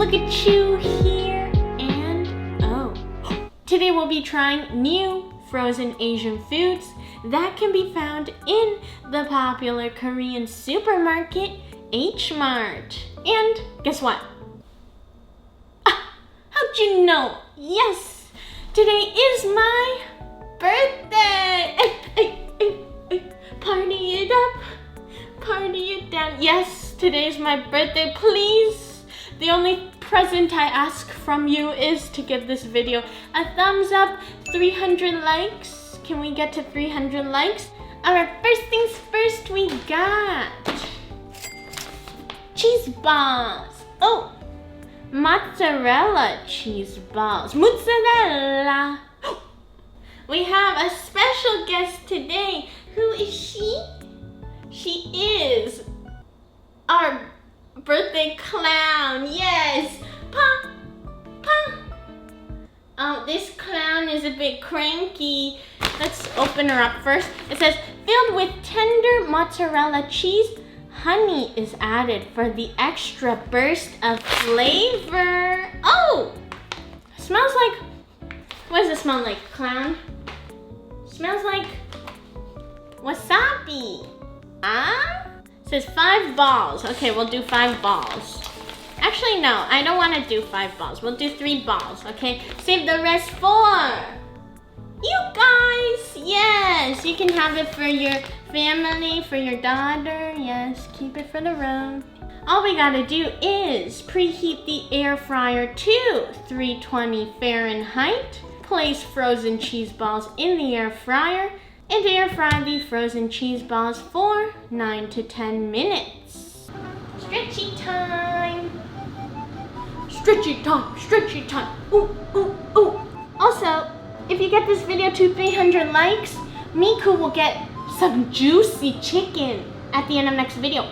look at you here, and oh. Today we'll be trying new frozen Asian foods that can be found in the popular Korean supermarket, H-Mart. And guess what? How'd you know? Yes, today is my birthday. Party it up, party it down. Yes, today's my birthday. Please, the only present I ask from you is to give this video a thumbs up. 300 likes. Can we get to 300 likes? Alright, first things first, we got cheese balls. Oh, mozzarella cheese balls. Mozzarella. We have a special guest today. Who is she? She is our birthday clown. Yes. Pa, pa. Oh, this clown is a bit cranky. Let's open her up first. It says, filled with tender mozzarella cheese, honey is added for the extra burst of flavor. Oh, smells like, what does it smell like, clown? Smells like wasabi. Ah? It says 5 balls. Okay, we'll do 5 balls. Actually, no, I don't want to do 5 balls. We'll do 3 balls, okay? Save the rest for you guys. Yes, you can have it for your family, for your daughter. Yes, keep it for the road. All we gotta do is preheat the air fryer to 320 Fahrenheit. Place frozen cheese balls in the air fryer and air fry the frozen cheese balls for 9 to 10 minutes. Stretchy time. Stretchy time, stretchy time. Ooh, ooh, ooh. Also, if you get this video to 300 likes, Miku will get some juicy chicken at the end of next video.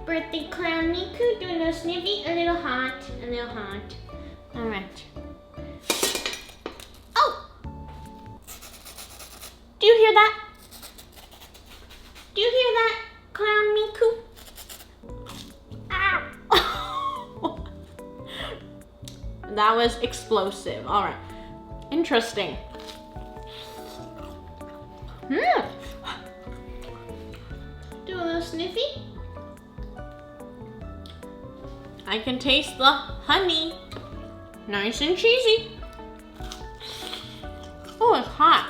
Birthday clown Miku, do a little snippy, a little hot, a little hot. All right. Oh! Do you hear that? Do you hear that, clown Miku? Ow! That was explosive. All right. Interesting. Do a little sniffy. I can taste the honey. Nice and cheesy. Oh, it's hot.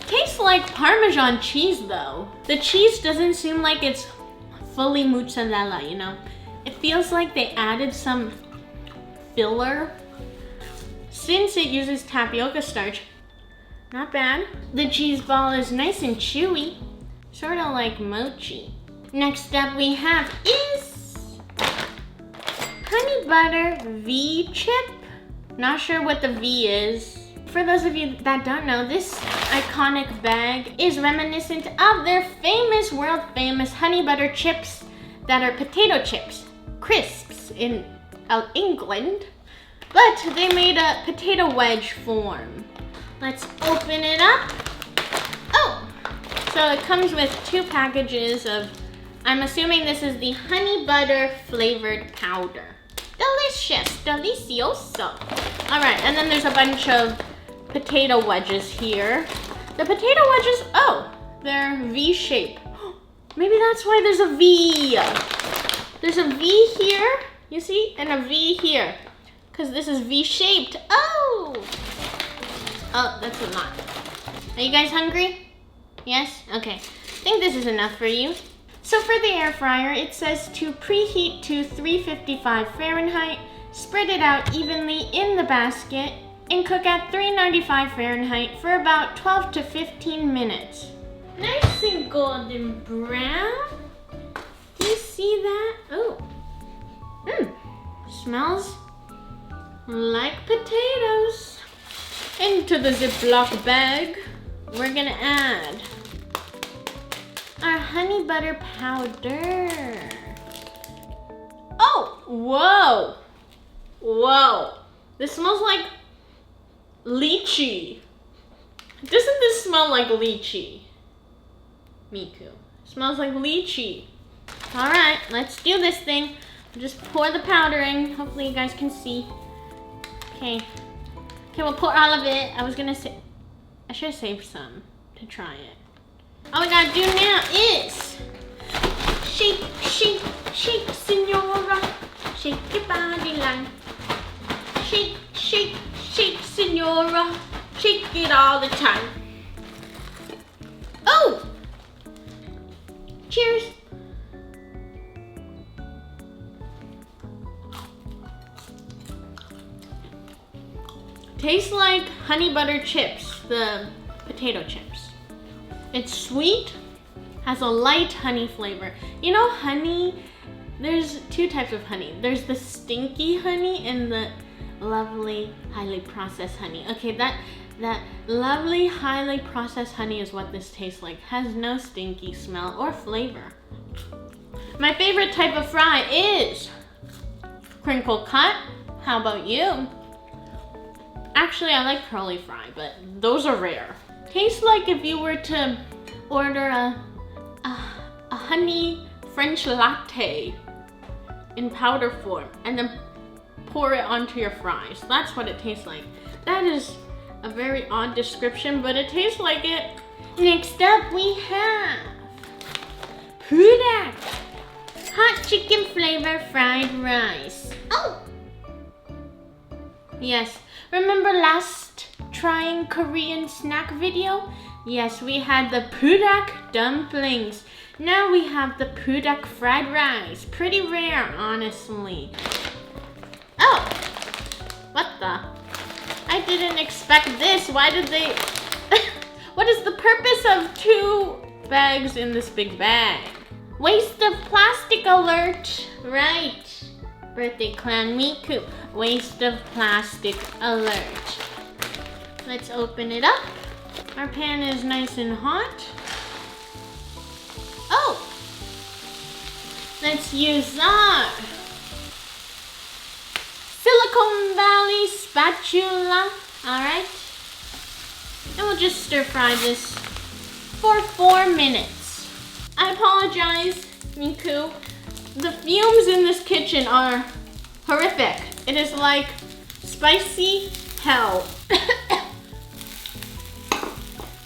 Tastes like Parmesan cheese though. The cheese doesn't seem like it's fully mozzarella, you know? It feels like they added some filler since it uses tapioca starch. Not bad. The cheese ball is nice and chewy, sort of like mochi. Next up we have is honey butter V chip. Not sure what the V is. For those of you that don't know, this iconic bag is reminiscent of their famous, world famous honey butter chips that are potato chips, crisps in England, but they made a potato wedge form. Let's open it up. Oh, so it comes with 2 packages of, I'm assuming this is the honey butter flavored powder. Delicious, delicioso. All right, and then there's a bunch of potato wedges here. The potato wedges, oh, they're V-shaped. Maybe that's why there's a V. There's a V here, you see, and a V here, because this is V-shaped. Oh, that's a lot. Are you guys hungry? Yes? Okay, I think this is enough for you. So for the air fryer, it says to preheat to 355 Fahrenheit, spread it out evenly in the basket, and cook at 395 Fahrenheit for about 12 to 15 minutes. Nice and golden brown. Do you see that? Oh, smells like potatoes. Into the Ziploc bag, we're gonna add our honey butter powder. Oh, whoa. Whoa. This smells like lychee. Doesn't this smell like lychee? Miku. Smells like lychee. All right, let's do this thing. Just pour the powder in. Hopefully you guys can see. Okay. Okay, we'll pour all of it. I was gonna say, I should have saved some to try it. All we gotta do now is shake, shake, shake, senora. Shake your body line. Shake, shake, shake, senora. Shake it all the time. Oh! Cheers. Tastes like honey butter chips, the potato chips. It's sweet, has a light honey flavor. You know honey, there's two types of honey. There's the stinky honey and the lovely, highly processed honey. Okay, that lovely, highly processed honey is what this tastes like. Has no stinky smell or flavor. My favorite type of fry is crinkle cut. How about you? Actually, I like curly fry, but those are rare. Tastes like if you were to order a honey French latte in powder form and then pour it onto your fries. That's what it tastes like. That is a very odd description, but it tastes like it. Next up, we have Buldak hot chicken flavor fried rice. Oh! Yes, remember last trying Korean snack video? Yes, we had the Buldak dumplings. Now we have the Buldak fried rice. Pretty rare, honestly. Oh, what the? I didn't expect this. Why did they? What is the purpose of 2 bags in this big bag? Waste of plastic alert. Right. Birthday clown Miku. Waste of plastic alert. Let's open it up. Our pan is nice and hot. Oh! Let's use our Silicon Valley spatula. Alright. And we'll just stir fry this for 4 minutes. I apologize, Miku. The fumes in this kitchen are horrific. It is like spicy hell.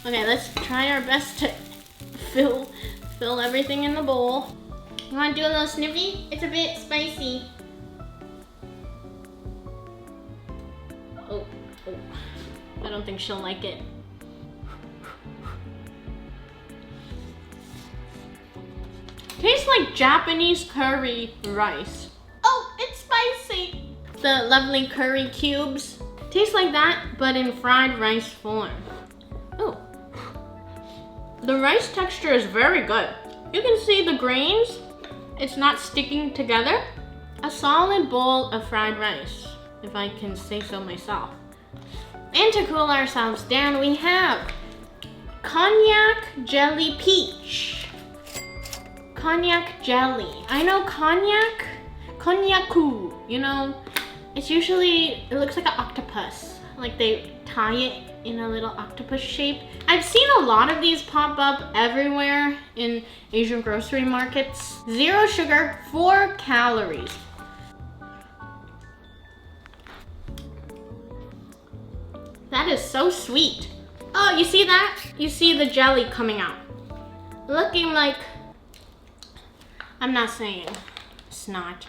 Okay, let's try our best to fill everything in the bowl. You want to do a little sniffy? It's a bit spicy. Oh. I don't think she'll like it. Tastes like Japanese curry rice. Oh, it's spicy. The lovely curry cubes. Tastes like that, but in fried rice form. Oh. The rice texture is very good. You can see the grains. It's not sticking together. A solid bowl of fried rice, if I can say so myself. And to cool ourselves down, we have Konjac jelly peach. Konjac jelly. I know konjac, konjaku, you know, it's usually, it looks like an octopus. Like they tie it in a little octopus shape. I've seen a lot of these pop up everywhere in Asian grocery markets. 0 sugar, 4 calories. That is so sweet. Oh, you see that? You see the jelly coming out. Looking like, I'm not saying snot.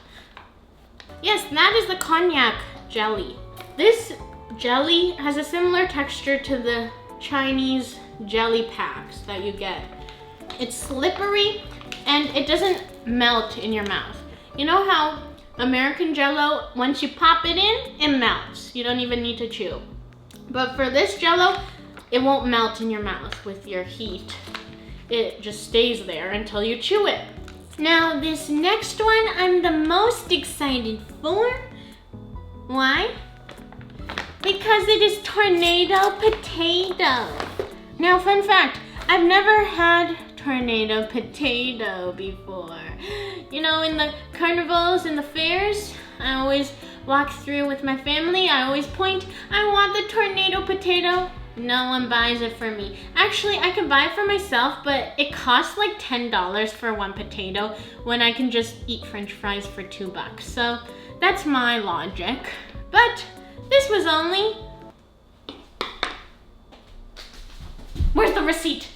Yes, that is the konjac jelly. This jelly has a similar texture to the Chinese jelly packs that you get. It's slippery and it doesn't melt in your mouth. You know how American Jello, once you pop it in, it melts. You don't even need to chew. But for this Jello, it won't melt in your mouth with your heat. It just stays there until you chew it. Now this next one I'm the most excited for. Why? Because it is tornado potato. Now fun fact, I've never had tornado potato before. You know, in the carnivals and the fairs, I always walk through with my family. I always point, I want the tornado potato. No one buys it for me. Actually, I could buy it for myself, but it costs like $10 for one potato when I can just eat French fries for $2. So that's my logic. But this was only... Where's the receipt?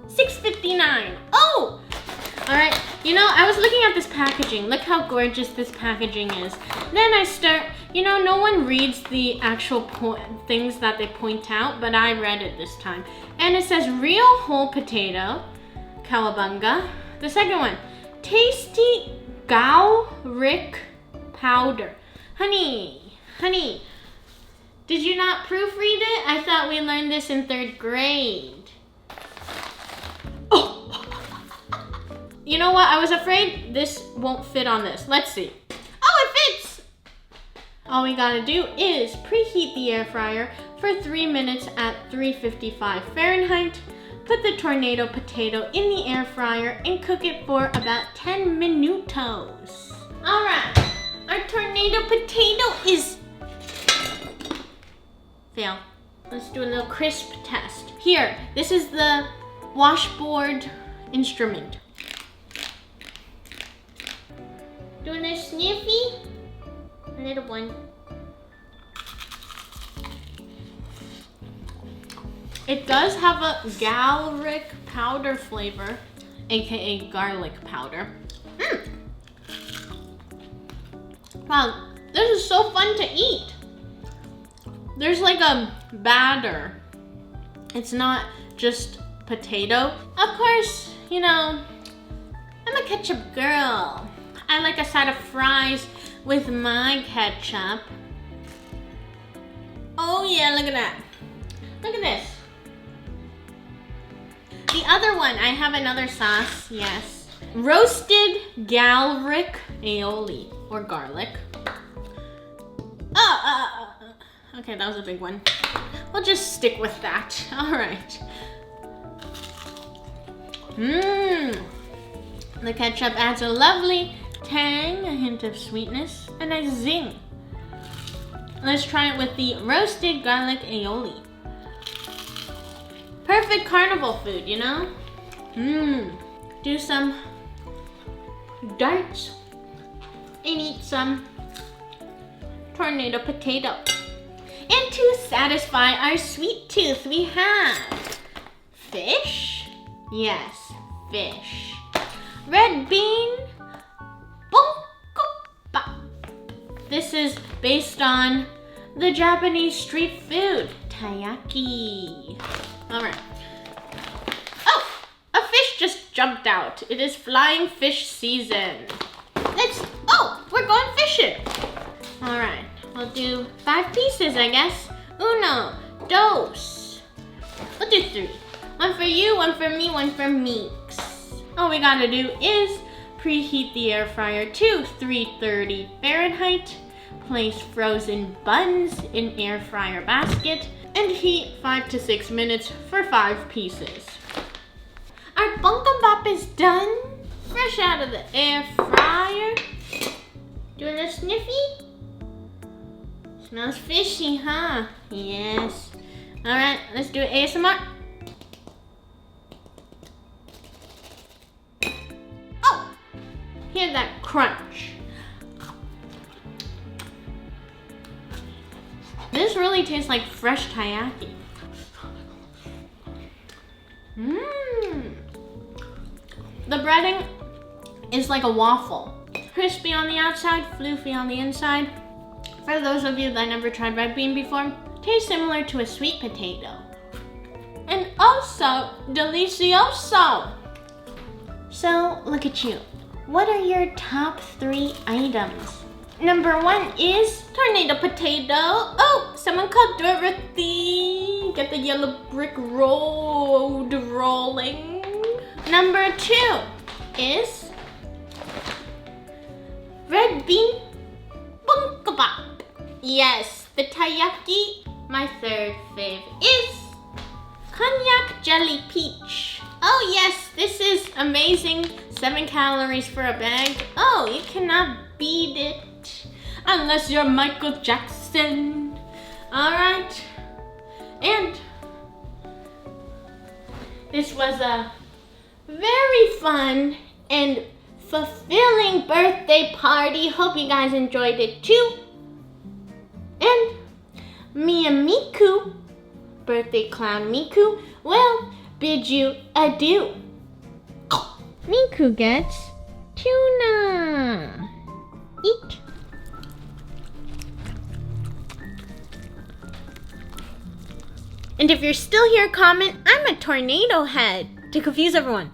$6.59. Oh! Alright, you know, I was looking at this packaging. Look how gorgeous this packaging is. Then I start, you know, no one reads the actual things that they point out, but I read it this time. And it says real whole potato, cowabunga. The second one, tasty garlic powder. Honey, did you not proofread it? I thought we learned this in 3rd grade. Oh! You know what? I was afraid this won't fit on this. Let's see. Oh, it fits! All we gotta do is preheat the air fryer for 3 minutes at 355 Fahrenheit. Put the tornado potato in the air fryer and cook it for about 10 minutos. All right, our tornado potato is... Fail. Let's do a little crisp test. Here, this is the washboard instrument. Doing a sniffy? A little one. It does have a garlic powder flavor, aka garlic powder. Wow, this is so fun to eat. There's like a batter. It's not just potato. Of course, you know, I'm a ketchup girl. I like a side of fries with my ketchup. Oh yeah, look at that. Look at this. The other one, I have another sauce, yes. Roasted garlic aioli, or garlic. Okay, that was a big one. We'll just stick with that. All right. The ketchup adds a lovely tang, a hint of sweetness, a nice zing. Let's try it with the roasted garlic aioli. Perfect carnival food, you know? Do some darts and eat some tornado potato. And to satisfy our sweet tooth, we have fish. Yes, fish. Red bean. Bungeo-ppang. This is based on the Japanese street food, taiyaki. All right. Oh, a fish just jumped out. It is flying fish season. We're going fishing. All right, we'll do 5 pieces, I guess. Uno, dos. We'll do 3. 1 for you, 1 for me, 1 for Meeks. All we gotta do is preheat the air fryer to 330 Fahrenheit. Place frozen buns in air fryer basket and heat 5 to 6 minutes for 5 pieces. Our bungeo-ppang is done. Fresh out of the air fryer. Doing a sniffy? Smells fishy, huh? Yes. All right, let's do ASMR. Oh, hear that crunch. This really tastes like fresh taiyaki. The breading is like a waffle. Crispy on the outside, floofy on the inside. For those of you that never tried red bean before, tastes similar to a sweet potato. And also delicioso. So look at you. What are your top 3 items? Number 1 is tornado potato. Oh, someone called Dorothy. Get the yellow brick road rolling. Number 2 is red bean bungeo-ppang. Yes, the taiyaki. My 3rd fave is Konjac jelly peach. Oh yes, this is amazing. 7 calories for a bag. Oh, you cannot beat it. unless you're Michael Jackson. Alright. And this was a very fun and fulfilling birthday party. Hope you guys enjoyed it too. And me and Miku, birthday clown Miku, will bid you adieu. Miku gets tuna. Eat. And if you're still here, comment, I'm a tornado head, to confuse everyone.